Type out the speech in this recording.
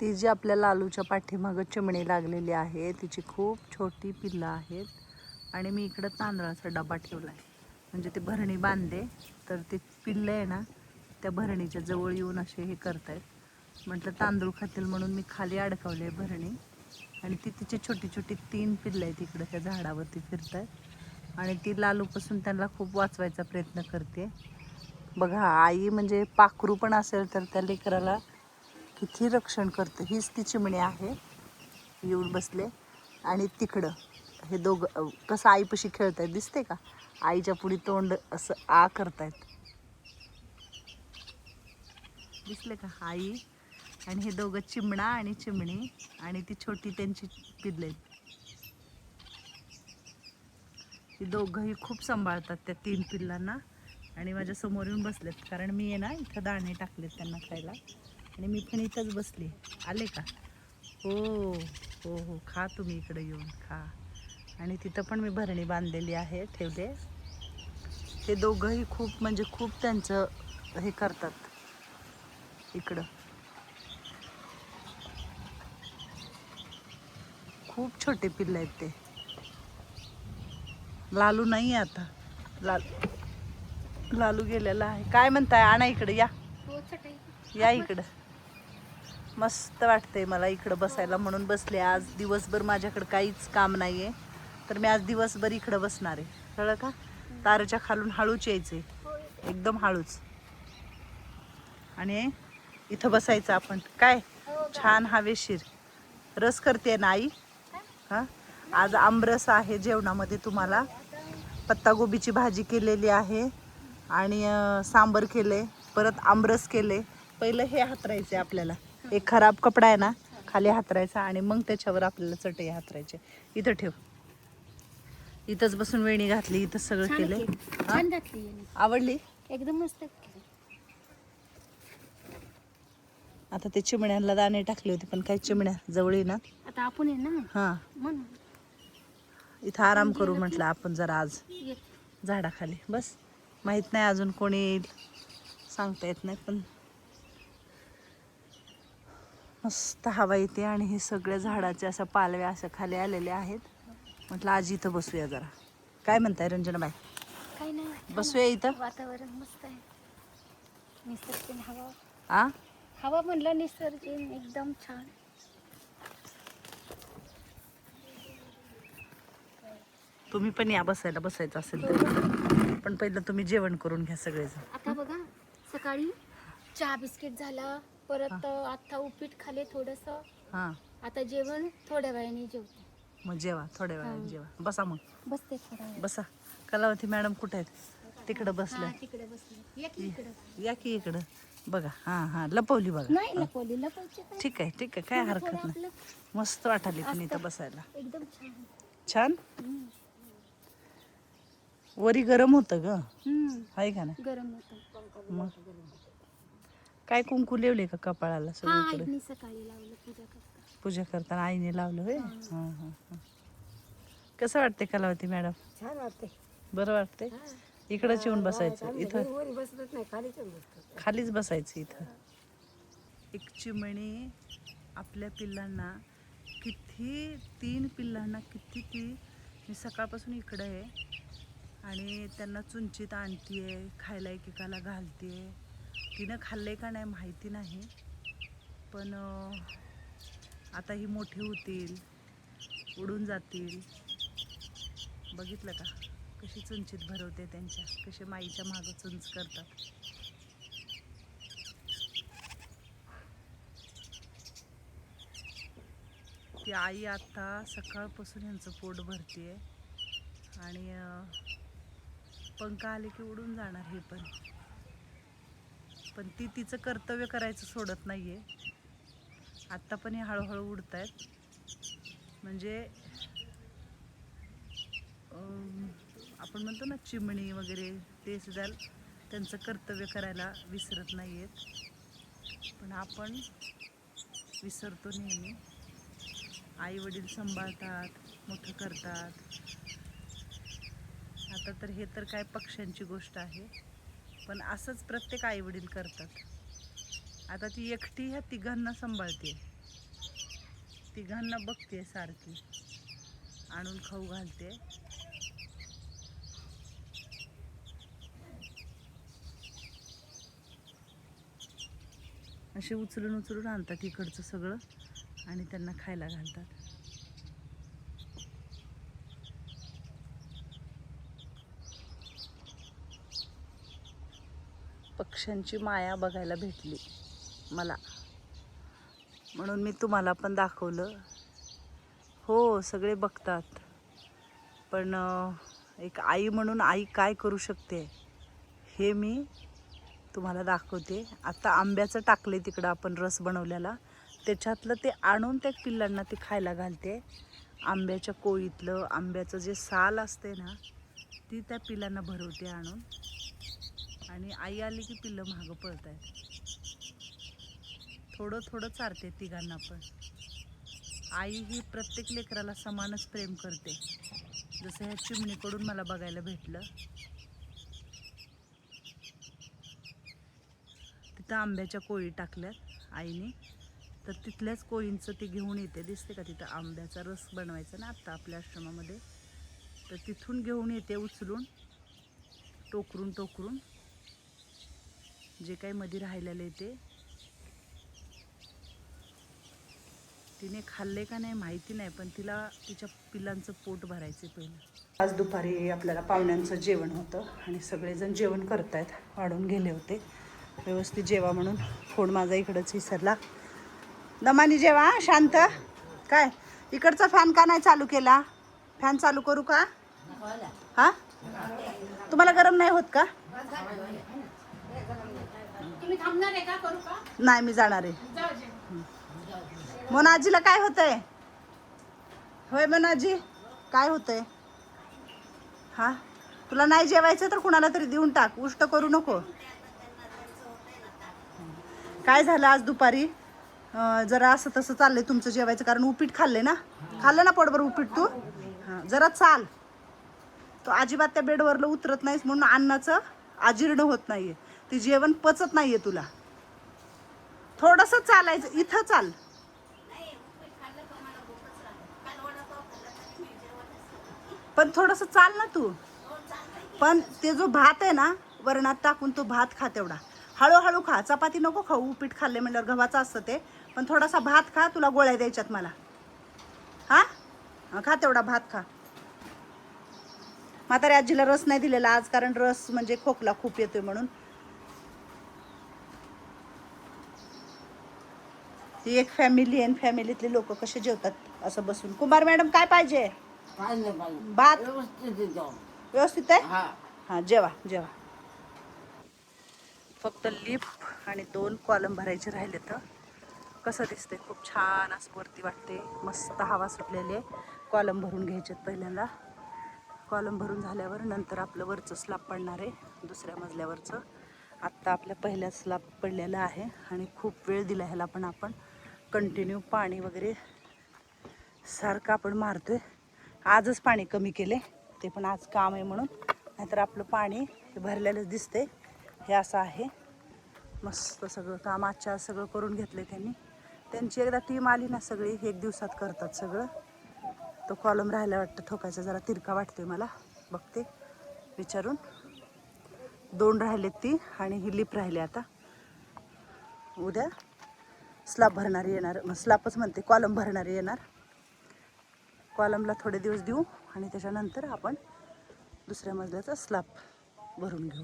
ती जी आपल्या लालूच्या पाठीमागं चिमणी लागलेली आहे तिची खूप छोटी पिल्लं आहेत आणि मी इकडं तांदळाचा डबा ठेवला आहे म्हणजे ते भरणी बांधले तर ते पिल्लं आहे ना त्या भरणीच्या जवळ येऊन असे हे करतायत म्हटलं तांदूळ खातील म्हणून मी खाली अडकवले भरणी आणि ती तिची छोटी छोटी 3 पिल्लं आहेत इकडं त्या झाडावरती फिरतायत आणि ती लालूपासून त्यांना खूप वाचवायचा प्रयत्न करते बघा आई म्हणजे पाखरू पण असेल तर त्या लेकराला किती रक्षण करते हीच ती चिमणी आहे येऊन बसले आणि तिकडं हे दोघं कसं आईपाशी खेळतायत दिसते का आईच्या पुढे तोंड असं आ करतायत दिसले का आई आणि हे दोघं चिमणा आणि चिमणी आणि ती छोटी त्यांची पिल्ले ती दोघंही खूप सांभाळतात त्या 3 पिल्लांना आणि माझ्या समोर येऊन बसलेत कारण मी आहे ना इथं दाणे टाकलेत त्यांना खायला आणि मी पण इथंच बसली आले का हो हो हो खा तुम्ही इकडे येऊन खा आणि तिथं पण मी भरणी बांधलेली आहे ठेवले ते दोघंही खूप म्हणजे खूप त्यांचं हे करतात इकडं खूप छोटे पिल्ले आहेत ते लालू नाही आहे आता लालू गेलेला आहे काय म्हणताय आणा इकडे या इकडं मस्त वाटतंय मला इकडं बसायला म्हणून बसले आज दिवसभर माझ्याकडे काहीच काम नाही आहे तर मी आज दिवसभर इकडं बसणार आहे कळलं का तारेच्या खालून हळूच यायचंय एकदम हळूच आणि इथं बसायचं आपण काय छान हवेशीर रस करते ना आई हां आज आमरस आहे जेवणामध्ये तुम्हाला पत्तागोबीची भाजी केलेली आहे आणि सांबर केले परत आमरस केले पहिलं हे हातरायचे आपल्याला एक खराब कपडा आहे ना खाली हातरायचा आणि मग त्याच्यावर आपल्याला चटई हातरायचे इथं ठेव इथंच बसून वेणी घातली इथं सगळं केले आवडली एकदम मस्त आता ते चिमण्यांना दाणे टाकले होते पण काही चिमण्या जवळ ना आता आपण आहे ना हां म्हणून इथं आराम करू म्हटलं आपण जरा आज झाडाखाली बस माहीत नाही अजून कोणी येईल सांगता येत नाही पण मस्त हवा येते आणि हे सगळ्या झाडाच्या असं पालव्या असं खाली आलेल्या आहेत म्हटलं आज इथं बसूया जरा काय म्हणताय रंजनाबाई काही नाही बसूया इथं वातावरण मस्त आहे निसर्गीन हवा आ हवा म्हणलं निसर्गीन एकदम छान तुम्ही पण या बसायचं असेल तर पण पहिलं तुम्ही जेवण करून घ्या सगळेजण आता बघा सकाळी चहा बिस्किट झाला परत आता उपीट खाले थोडस हां आता जेवण थोड्या वेळाने जेवते मग जेवा थोड्या वेळाने जेवा बसा मग बसते थोडा वेळ बसा कलावती मॅडम कुठे आहेत तिकडं बसल्या तिकडे बसले या की इकडं या की इकडं बघा हां हां लपवली बघा नाही लपवली लपवची काय ठीक आहे काय हरकत नाही मस्त वाटाली पण इथं बसायला एकदम छान छान वरी गरम होतं ग आहे का नाही गरम होतं मग काय कुंकू लिवले का कपाळाला सगळीकडे आईने सकाळी लावलं पूजा करता पूजा करताना आईने लावलं होय हां हां हां कसं वाटते कलावती मॅडम छान वाटते बरं वाटते इकडंच येऊन बसायचं इथं बसत नाही खालीच बसायचं इथं एक चिमणी आपल्या पिल्लांना किती 3 पिल्लांना किती ती मी सकाळपासून इकडं आहे आणि त्यांना चुंचीत आणतीये खायला एकेकाला घालते तिनं खाल्ले का नाही माहिती नाही पण आता ही मोठी होतील उडून जातील बघितलं का कशी चुंचीत भरवते त्यांच्या कसे माईच्या मागं चुंच करतात ती आई आता सकाळपासून यांचं पोट भरते आणि पंख आले की उडून जाणार हे पण ती तिचं कर्तव्य करायचं सोडत नाहीये आत्ता पण हे हळूहळू उडत आहेत म्हणजे आपण म्हणतो ना चिमणी वगैरे ते सुद्धा त्यांचं कर्तव्य करायला विसरत नाही आहेत पण आपण विसरतो नेहमी आई वडील सांभाळतात मोठं करतात आता तर हे तर काय पक्ष्यांची गोष्ट आहे पण असंच प्रत्येक आई वडील करतात आता ती एकटी ह्या तिघांना सांभाळते तिघांना बघते सारखी, आणून खाऊ घालते. असे उचलून उचलून आणतात इकडचं सगळं आणि त्यांना खायला घालतात. पक्ष्यांची माया बघायला भेटली मला, म्हणून मी तुम्हाला पण दाखवलं. हो सगळे बघतात, पण एक आई म्हणून आई काय करू शकते हे मी तुम्हाला दाखवते. आता आंब्याचं टाकले तिकडं आपण रस बनवलेला, त्याच्यातलं ते आणून त्या पिल्लांना ते खायला घालते. आंब्याच्या कोळीतलं आंब्याचं जे साल असते ना, ती त्या पिल्लांना भरवते आणून. आणि आई आली की पिल्लं मागं पळत आहेत. थोडं थोडं चारते तिघांना पण. आई ही प्रत्येक लेकराला समानच प्रेम करते, जसं ह्या चिमणीकडून मला बघायला भेटलं. तिथं आंब्याच्या कोळी टाकल्यात आईने, तर तिथल्याच कोळींचं ती घेऊन येते. दिसते का तिथं आंब्याचा रस बनवायचा ना आत्ता आपल्या आश्रमामध्ये, तर तिथून घेऊन येते उचलून, टोकरून टोकरून जे काही मध्ये राहिलेले ते. तिने खाल्ले का नाही माहिती नाही, पण तिला तिच्या पिल्लांचं पोट भरायचं पहिलं. आज दुपारी आपल्याला पाहुण्यांचं जेवण होतं आणि सगळेजण जेवण करतायत. वाढून गेले होते, व्यवस्थित जेवा म्हणून. फोन माझा इकडंच विसरला. दमानी जेवा, शांत. काय इकडचा फॅन का नाही चालू केला? फॅन चालू करू का? हा, तुम्हाला गरम नाही होत का? तुम्ही थांबणार आहे का? करू का? नाही, मी जाणार आहे. मोनाजीला काय होतंय? होय मोनाजी, काय होतंय? हा, तुला नाही जेवायचं तर कुणाला तरी देऊन टाक, उष्ट करू नको. काय झालं आज दुपारी जरा असं तसं चाललंय तुमचं जेवायचं, कारण उपीट खाल्ले ना. खाल्लं ना पोटभर उपीट तू? हां, जरा चाल. तो अजिबात त्या बेडवरलं उतरत नाहीस म्हणून अन्नाचं अजीर्ण होत नाहीये, ते जेवण पचत नाहीये तुला. थोडंसं चालायचं, इथं चाल. पण थोडंसं चाल ना तू. पण ते जो भात आहे ना वरणात टाकून, तो भात खा तेवढा. हळूहळू खा, चपाती नको खाऊ. उपीट खाल्ले म्हणल्यावर गव्हाचं असतं ते. पण थोडासा भात खा, तुला गोळ्या द्यायच्यात मला. हा, खा तेवढा भात खा. म्हातारी आजीला रस नाही दिलेला आज, कारण रस म्हणजे खोकला खूप येतोय म्हणून. ही एक फॅमिली आहे, फॅमिलीतले लोक कसे जेवतात असं बसून. कुंभार मॅडम काय पाहिजे? भात व्यवस्थित आहे. हा, जेवा जेवा. फक्त लिप आणि 2 कॉलम भरायचे राहिले. तर कसं दिसते, खूप छान असं वरती वाटते, मस्त हवा सुटलेली आहे. कॉलम भरून घ्यायचे पहिल्यांदा. कॉलम भरून झाल्यावर नंतर आपलं वरचं स्लॅब पडणार आहे, दुसऱ्या मजल्यावरचं. आत्ता आपल्या पहिल्या स्लॅब पडलेला आहे आणि खूप वेळ दिला ह्याला, पण आपण कंटिन्यू पाणी वगैरे सारखं आपण मारतोय. आजच पाणी कमी केले, ते पण आज काम आहे म्हणून, नाहीतर आपलं पाणी हे भरलेलंच दिसते. हे असं आहे. मस्त सगळं काम आजच्या सगळं करून घेतलं त्यांनी. त्यांची एकदा टीम आली ना, सगळी 1 दिवसात करतात सगळं. तो कॉलम राहायला वाटतं ठोकायचा, जरा तिरका वाटतोय मला, बघते विचारून. 2 राहिलेत ती, आणि ही लिप राहिली. आता उद्या स्लॅब भरणारी येणार, मग स्लॅबच म्हणते, कॉलम भरणारी येणार. कॉलमला थोडे दिवस देऊ आणि त्याच्यानंतर आपण दुसऱ्या मजल्याचा स्लॅब भरून घेऊ.